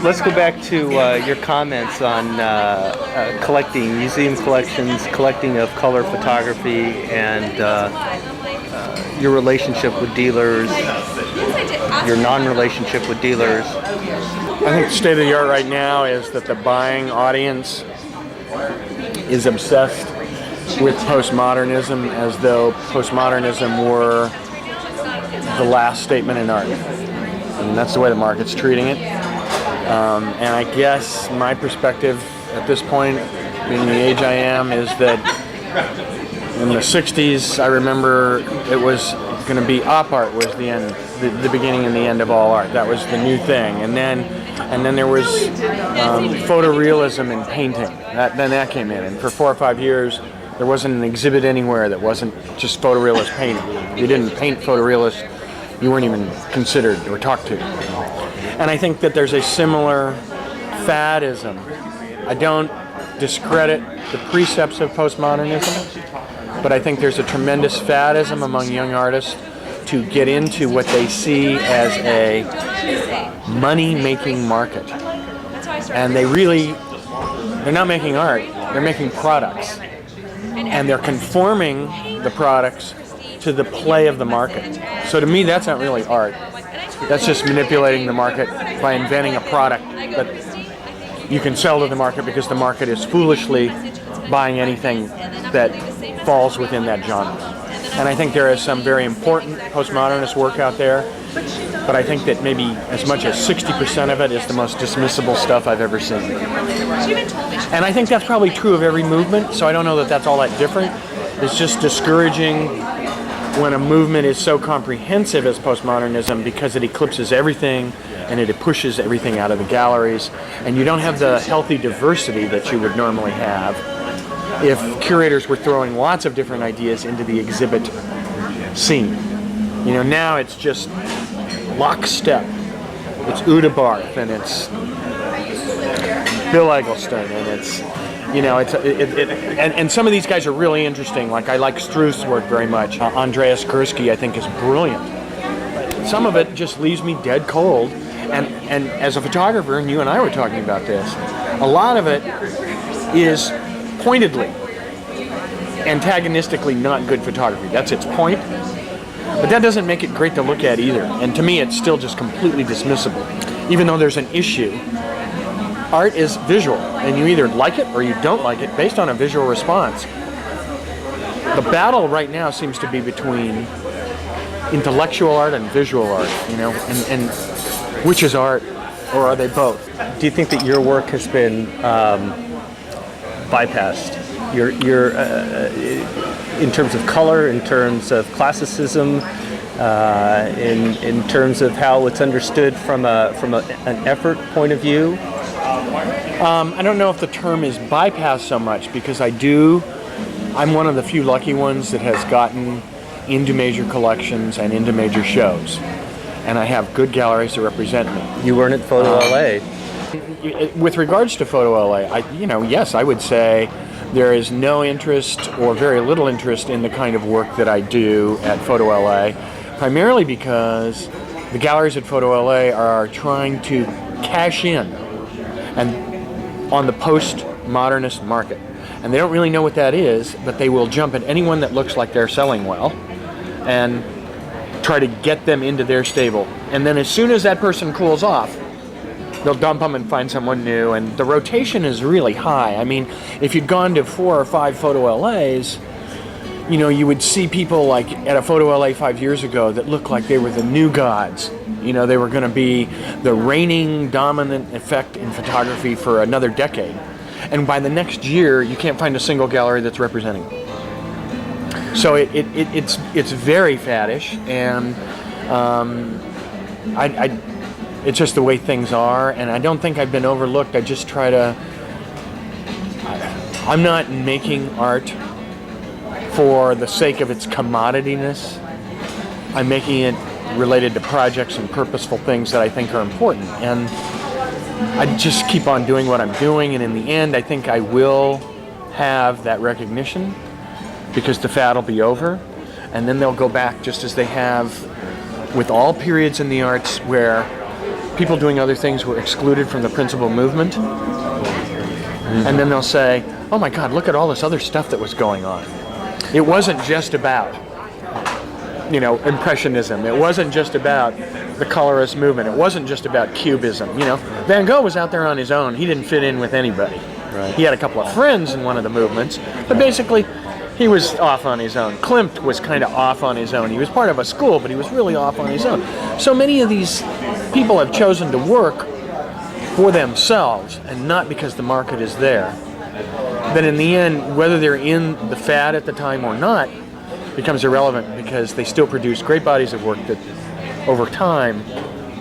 let's go back to your comments on collecting, museum collections, collecting of color photography, and your relationship with dealers, your non-relationship with dealers. I think the state of the art right now is that the buying audience is obsessed with postmodernism as though postmodernism were the last statement in art. And that's the way the market's treating it. And I guess my perspective at this point, being the age I am, is that in the 60s, I remember it was going to be op art was the end, the beginning and the end of all art. That was the new thing. And then there was photorealism in painting. Then that came in. And for 4 or 5 years, there wasn't an exhibit anywhere that wasn't just photorealist painting. If you didn't paint photorealist, you weren't even considered or talked to. And I think that there's a similar faddism. I don't discredit the precepts of postmodernism, but I think there's a tremendous faddism among young artists to get into what they see as a money-making market. And they're not making art, they're making products. And they're conforming the products to the play of the market. So to me, that's not really art. That's just manipulating the market by inventing a product that you can sell to the market because the market is foolishly buying anything that falls within that genre. And I think there is some very important postmodernist work out there, but I think that maybe as much as 60% of it is the most dismissible stuff I've ever seen. And I think that's probably true of every movement, so I don't know that that's all that different. It's just discouraging when a movement is so comprehensive as postmodernism because it eclipses everything and it pushes everything out of the galleries, and you don't have the healthy diversity that you would normally have if curators were throwing lots of different ideas into the exhibit scene. You know, now it's just lockstep. It's Uda Barth and it's Bill Eggleston and it's, you know, and some of these guys are really interesting. Like I like Struth's work very much. Andreas Gursky I think is brilliant. Some of it just leaves me dead cold. And as a photographer, and you and I were talking about this, a lot of it is pointedly, antagonistically not good photography. That's its point. But that doesn't make it great to look at either. And to me, it's still just completely dismissible. Even though there's an issue, art is visual, and you either like it or you don't like it based on a visual response. The battle right now seems to be between intellectual art and visual art, you know, and which is art, or are they both? Do you think that your work has been bypassed? Your in terms of color, in terms of classicism, in terms of how it's understood from an effort point of view? I don't know if the term is bypassed so much because I'm one of the few lucky ones that has gotten into major collections and into major shows. And I have good galleries that represent me. You weren't at Photo LA. With regards to Photo LA, yes, I would say there is no interest or very little interest in the kind of work that I do at Photo LA, primarily because the galleries at Photo LA are trying to cash in on the postmodernist market. And they don't really know what that is, but they will jump at anyone that looks like they're selling well and try to get them into their stable. And then as soon as that person cools off, they'll dump them and find someone new, and the rotation is really high. I mean, if you'd gone to 4 or 5 Photo LAs, you know, you would see people like at a Photo LA 5 years ago that looked like they were the new gods. You know, they were going to be the reigning dominant effect in photography for another decade. And by the next year, you can't find a single gallery that's representing them. So it's very faddish, and it's just the way things are, and I don't think I've been overlooked. I just try to. I'm not making art for the sake of its commodityness. I'm making it related to projects and purposeful things that I think are important, and I just keep on doing what I'm doing, and in the end, I think I will have that recognition because the fad will be over, and then they'll go back just as they have with all periods in the arts where people doing other things were excluded from the principal movement. And then they'll say, oh my God, look at all this other stuff that was going on. It wasn't just about, Impressionism. It wasn't just about the colorist movement. It wasn't just about Cubism. Van Gogh was out there on his own. He didn't fit in with anybody. Right. He had a couple of friends in one of the movements, but basically he was off on his own. Klimt was kind of off on his own. He was part of a school, but he was really off on his own. So many of these people have chosen to work for themselves and not because the market is there. That in the end, whether they're in the fad at the time or not, becomes irrelevant because they still produce great bodies of work that over time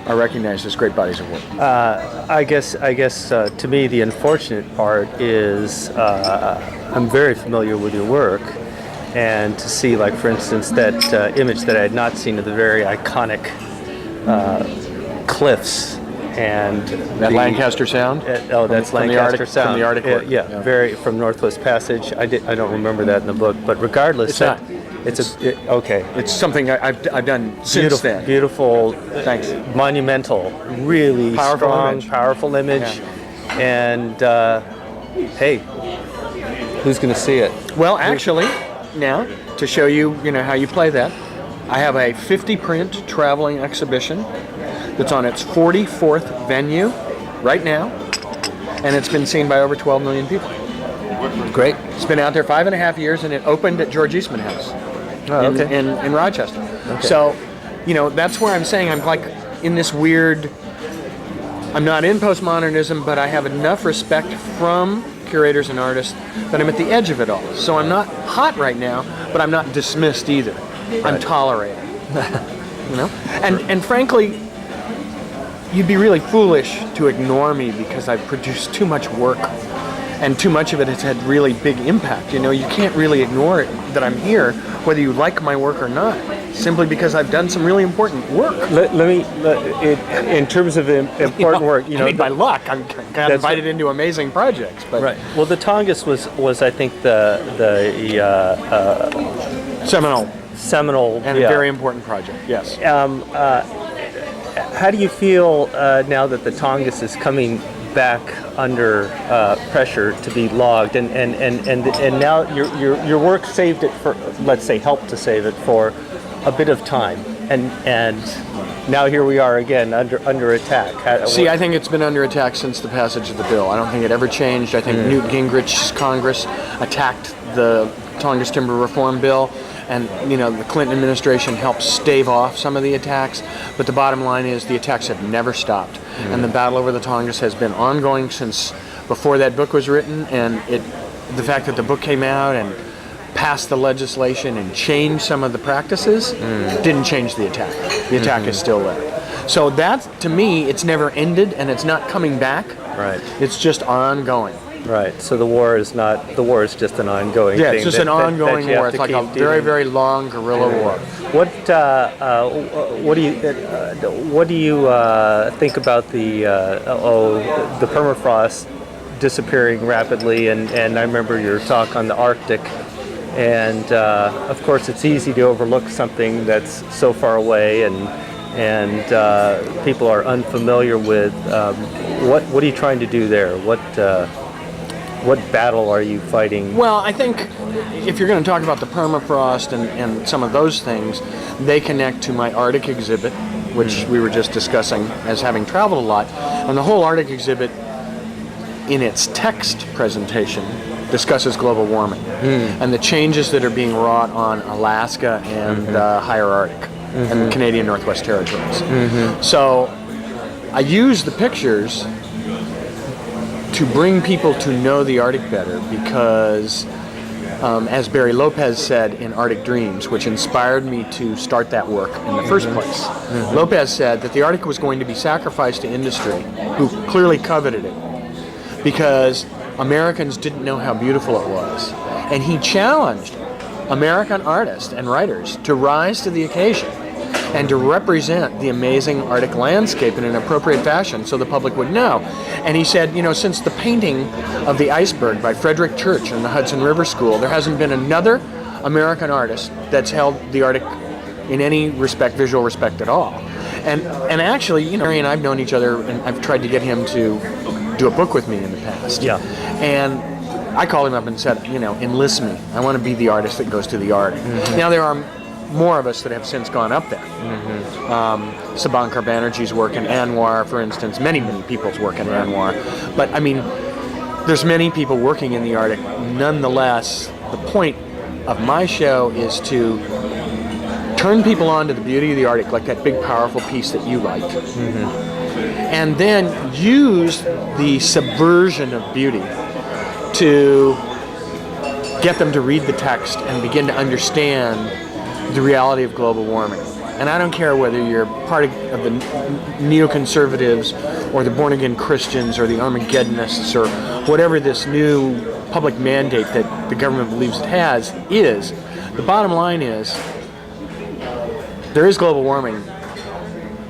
are recognized as great bodies of work. I guess to me the unfortunate part is I'm very familiar with your work, and to see, like, for instance, that image that I had not seen of the very iconic cliffs and that Lancaster Sound. That's from Lancaster Sound from the Arctic. yeah, very from Northwest Passage. I don't remember that in the book, but regardless, okay. It's something I've done since then. Beautiful, thanks. Monumental, really powerful image, and hey, who's going to see it? Well, actually, now to show you, how you play that, I have a 50 print traveling exhibition that's on its 44th venue right now, and it's been seen by over 12 million people. Great. It's been out there 5.5 years, and it opened at George Eastman House in Rochester. Okay. So, that's where I'm saying I'm like in this weird, I'm not in postmodernism, but I have enough respect from curators and artists that I'm at the edge of it all. So I'm not hot right now, but I'm not dismissed either. Right. I'm tolerating. And frankly, you'd be really foolish to ignore me because I've produced too much work, and too much of it has had really big impact. You can't really ignore it that I'm here, whether you like my work or not, simply because I've done some really important work. In terms of important work, by luck, I'm got invited into amazing projects. But right. Well, the Tongass was I think the seminal and a very important project. Yes. How do you feel now that the Tongass is coming back under pressure to be logged, and now your work saved it for, let's say, helped to save it for a bit of time, and now here we are again under attack. I think it's been under attack since the passage of the bill. I don't think it ever changed. I think Newt Gingrich's Congress attacked the Tongass Timber Reform Bill, and the Clinton administration helped stave off some of the attacks, but the bottom line is the attacks have never stopped, and the battle over the Tongass has been ongoing since before that book was written, and the fact that the book came out and passed the legislation and changed some of the practices didn't change the attack. The attack is still there. So that, to me, it's never ended, and it's not coming back. Right. It's just ongoing. Right. So the war is just an ongoing thing. Yeah, it's just an ongoing war. It's like a very, very long guerrilla war. What do you think about the permafrost disappearing rapidly? And I remember your talk on the Arctic. And of course, it's easy to overlook something that's so far away, and people are unfamiliar with what are you trying to do there? What battle are you fighting? Well, I think if you're going to talk about the permafrost and some of those things, they connect to my Arctic exhibit, which we were just discussing as having traveled a lot. And the whole Arctic exhibit, in its text presentation, discusses global warming and the changes that are being wrought on Alaska and the higher Arctic and the Canadian Northwest Territories. So I use the pictures to bring people to know the Arctic better because, as Barry Lopez said in Arctic Dreams, which inspired me to start that work in the first place, Lopez said that the Arctic was going to be sacrificed to industry, who clearly coveted it, because Americans didn't know how beautiful it was. And he challenged American artists and writers to rise to the occasion and to represent the amazing Arctic landscape in an appropriate fashion so the public would know. And he said, since the painting of the iceberg by Frederick Church in the Hudson River School, there hasn't been another American artist that's held the Arctic in any respect, visual respect at all. And actually, Barry and I've known each other, and I've tried to get him to do a book with me in the past. Yeah. And I called him up and said, enlist me. I want to be the artist that goes to the art. Mm-hmm. Now there are more of us that have since gone up there. Mm-hmm. Sabankar Banerjee's work in Anwar, for instance, many people's work in Anwar. But I mean, there's many people working in the Arctic. Nonetheless, the point of my show is to turn people on to the beauty of the Arctic, like that big, powerful piece that you liked. Mm-hmm. And then use the subversion of beauty to get them to read the text and begin to understand the reality of global warming. And I don't care whether you're part of the neoconservatives or the born-again Christians or the Armageddonists or whatever this new public mandate that the government believes it has is. The bottom line is there is global warming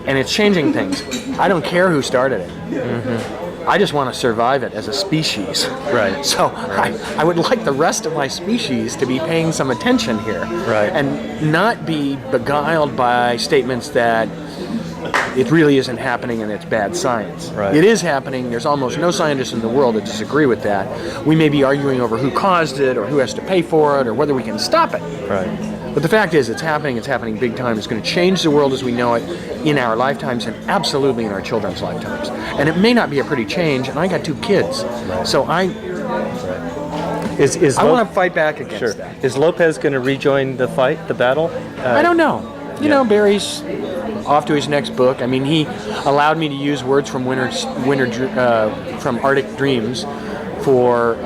and it's changing things. I don't care who started it. Mm-hmm. I just want to survive it as a species. Right. So right. I would like the rest of my species to be paying some attention here. Right. And not be beguiled by statements that it really isn't happening and it's bad science. Right. It is happening. There's almost no scientists in the world that disagree with that. We may be arguing over who caused it or who has to pay for it or whether we can stop it. Right. But the fact is, it's happening big time. It's going to change the world as we know it in our lifetimes and absolutely in our children's lifetimes. And it may not be a pretty change, and I got 2 kids. Right. So I want to fight back against that. Is Lopez going to rejoin the fight, the battle? I don't know. You know, Barry's off to his next book. I mean, he allowed me to use words from from Arctic Dreams for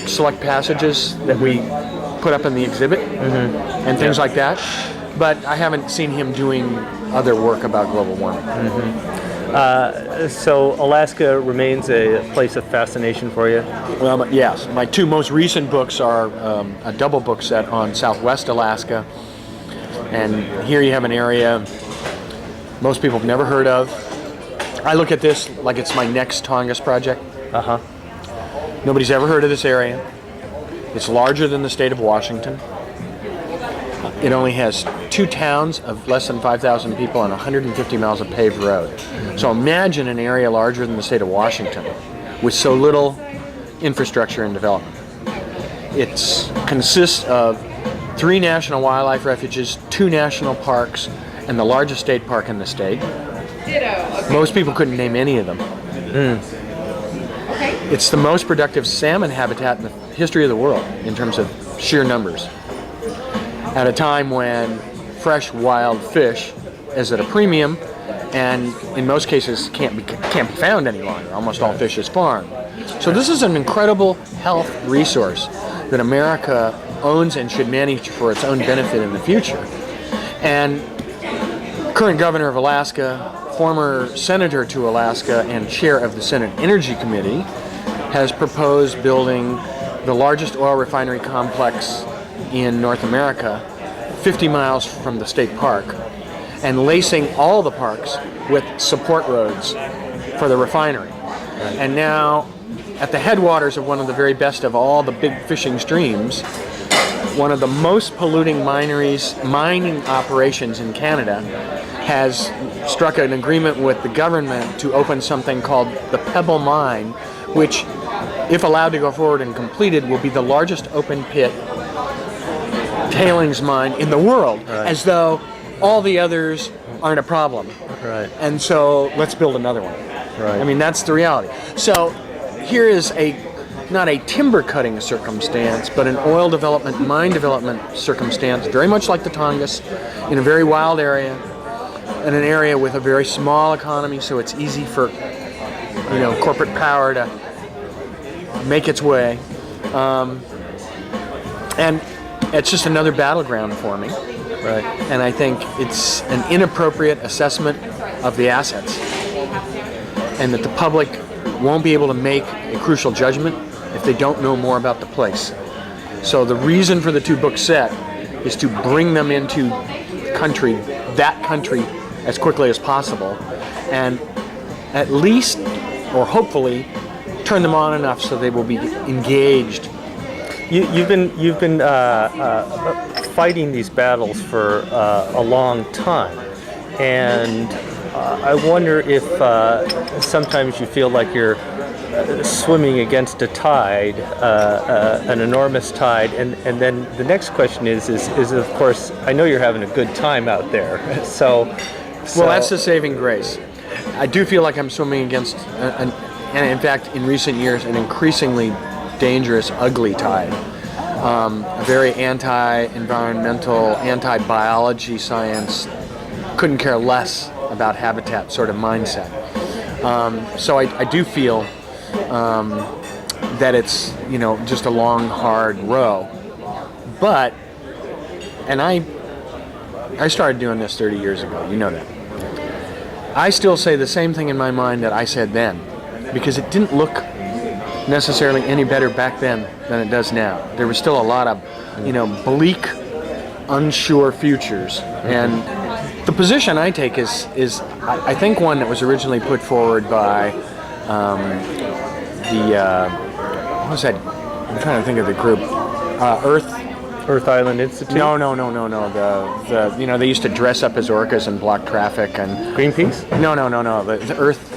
select passages that we put up in the exhibit and things like that. But I haven't seen him doing other work about global warming. Mm-hmm. So Alaska remains a place of fascination for you? Well, yes. My 2 most recent books are a double book set on Southwest Alaska. And here you have an area most people have never heard of. I look at this like it's my next Tongass project. Uh-huh. Nobody's ever heard of this area. It's larger than the state of Washington. It only has 2 towns of less than 5,000 people and 150 miles of paved road. So imagine an area larger than the state of Washington with so little infrastructure and development. It consists of 3 national wildlife refuges, 2 national parks, and the largest state park in the state. Most people couldn't name any of them. It's the most productive salmon habitat in the history of the world in terms of sheer numbers. At a time when fresh wild fish is at a premium and in most cases can't be found any longer. Almost all fish is farmed. So this is an incredible health resource that America owns and should manage for its own benefit in the future. And current governor of Alaska, former senator to Alaska and chair of the Senate Energy Committee, has proposed building the largest oil refinery complex in North America, 50 miles from the state park, and lacing all the parks with support roads for the refinery. And now, at the headwaters of one of the very best of all the big fishing streams, one of the most polluting mining operations in Canada has struck an agreement with the government to open something called the Pebble Mine, which, if allowed to go forward and completed, will be the largest open pit tailings mine in the world, as though all the others aren't a problem. Right. And so let's build another one. Right. I mean, that's the reality. So here is not a timber cutting circumstance, but an oil development, mine development circumstance, very much like the Tongass, in a very wild area, in an area with a very small economy, so it's easy for corporate power to make its way. And it's just another battleground for me. Right. And I think it's an inappropriate assessment of the assets, and that the public won't be able to make a crucial judgment if they don't know more about the place. So the reason for the 2-book set is to bring them into that country, as quickly as possible, and at least, or hopefully, turn them on enough so they will be engaged. You've been fighting these battles for a long time, and I wonder if sometimes you feel like you're swimming against a tide, an enormous tide, and then the next question is of course, I know you're having a good time out there, so well, that's the saving grace. I do feel like I'm swimming against, and in fact, in recent years, an increasingly dangerous, ugly tide. A very anti-environmental, anti-biology science, couldn't care less about habitat sort of mindset. So I do feel that it's, just a long, hard row. But, and I started doing this 30 years ago, you know that. I still say the same thing in my mind that I said then, because it didn't look necessarily any better back then than it does now. There was still a lot of, bleak, unsure futures. And the position I take is I think one that was originally put forward by what was that? I'm trying to think of the group. Earth Island Institute? No. The they used to dress up as orcas and block traffic and Greenpeace? No. The Earth.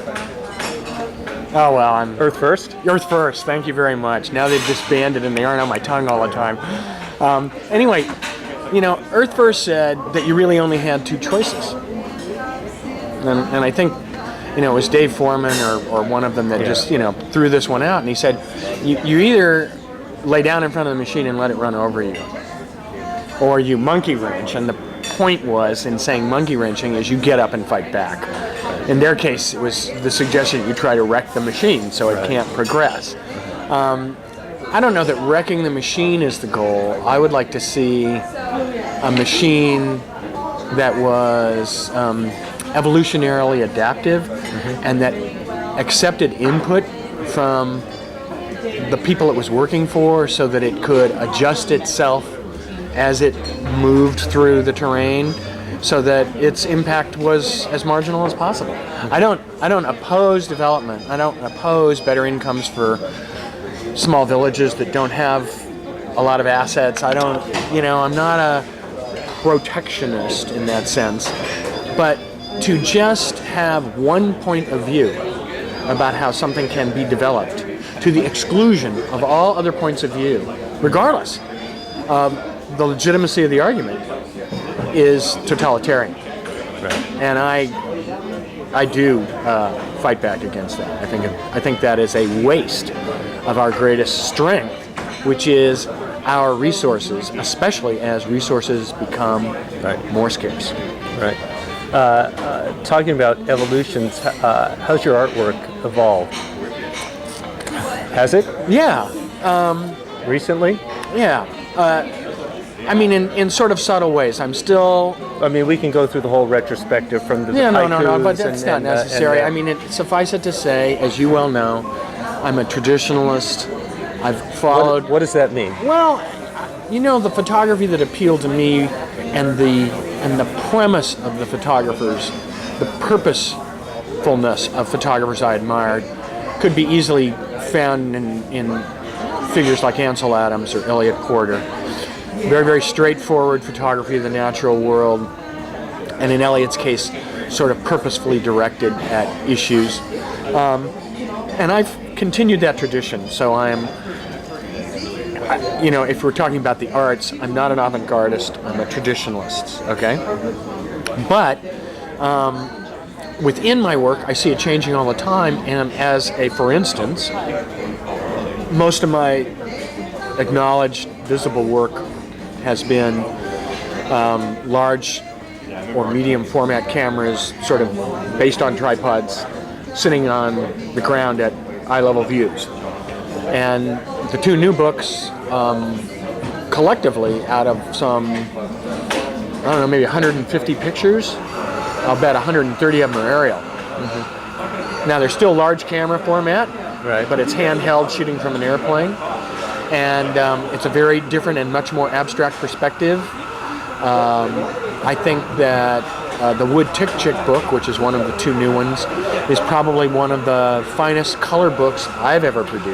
Oh well, I'm Earth First? Earth First. Thank you very much. Now they've disbanded and they aren't on my tongue all the time. Anyway, Earth First said that you really only had two choices, and I think it was Dave Foreman or one of them that just threw this one out, and he said you either lay down in front of the machine and let it run over you, or you monkey wrench. And the point was in saying monkey wrenching is you get up and fight back. In their case, it was the suggestion you try to wreck the machine so it can't progress. I don't know that wrecking the machine is the goal. I would like to see a machine that was evolutionarily adaptive and that accepted input from the people it was working for so that it could adjust itself as it moved through the terrain so that its impact was as marginal as possible. I don't oppose development. I don't oppose better incomes for small villages that don't have a lot of assets. I'm not a protectionist in that sense. But to just have one point of view about how something can be developed to the exclusion of all other points of view, regardless of the legitimacy of the argument, is totalitarian. Right. And I do fight back against that. I think that is a waste of our greatest strength, which is our resources, especially as resources become more scarce. Right. Talking about evolutions, how's your artwork evolved? Has it? Yeah. Recently? Yeah. In sort of subtle ways. I'm still... we can go through the whole retrospective from the No, but that's not necessary. Suffice it to say, as you well know, I'm a traditionalist. I've followed... What does that mean? Well, the photography that appealed to me and the premise of the photographers, the purposefulness of photographers I admired, could be easily found in figures like Ansel Adams or Elliot Porter. Very, very straightforward photography of the natural world, and in Elliot's case, sort of purposefully directed at issues. And I've continued that tradition, so if we're talking about the arts, I'm not an avant-gardist, I'm a traditionalist, okay? But within my work, I see it changing all the time, and for instance, most of my acknowledged visible work has been large or medium format cameras sort of based on tripods sitting on the ground at eye level views. And the two new books collectively out of some, maybe 150 pictures, I'll bet 130 of them are aerial. Mm-hmm. Now they're still large camera format, right, but it's handheld shooting from an airplane. And it's a very different and much more abstract perspective. I think that the Wood Tick Chick book, which is one of the two new ones, is probably one of the finest color books I've ever produced.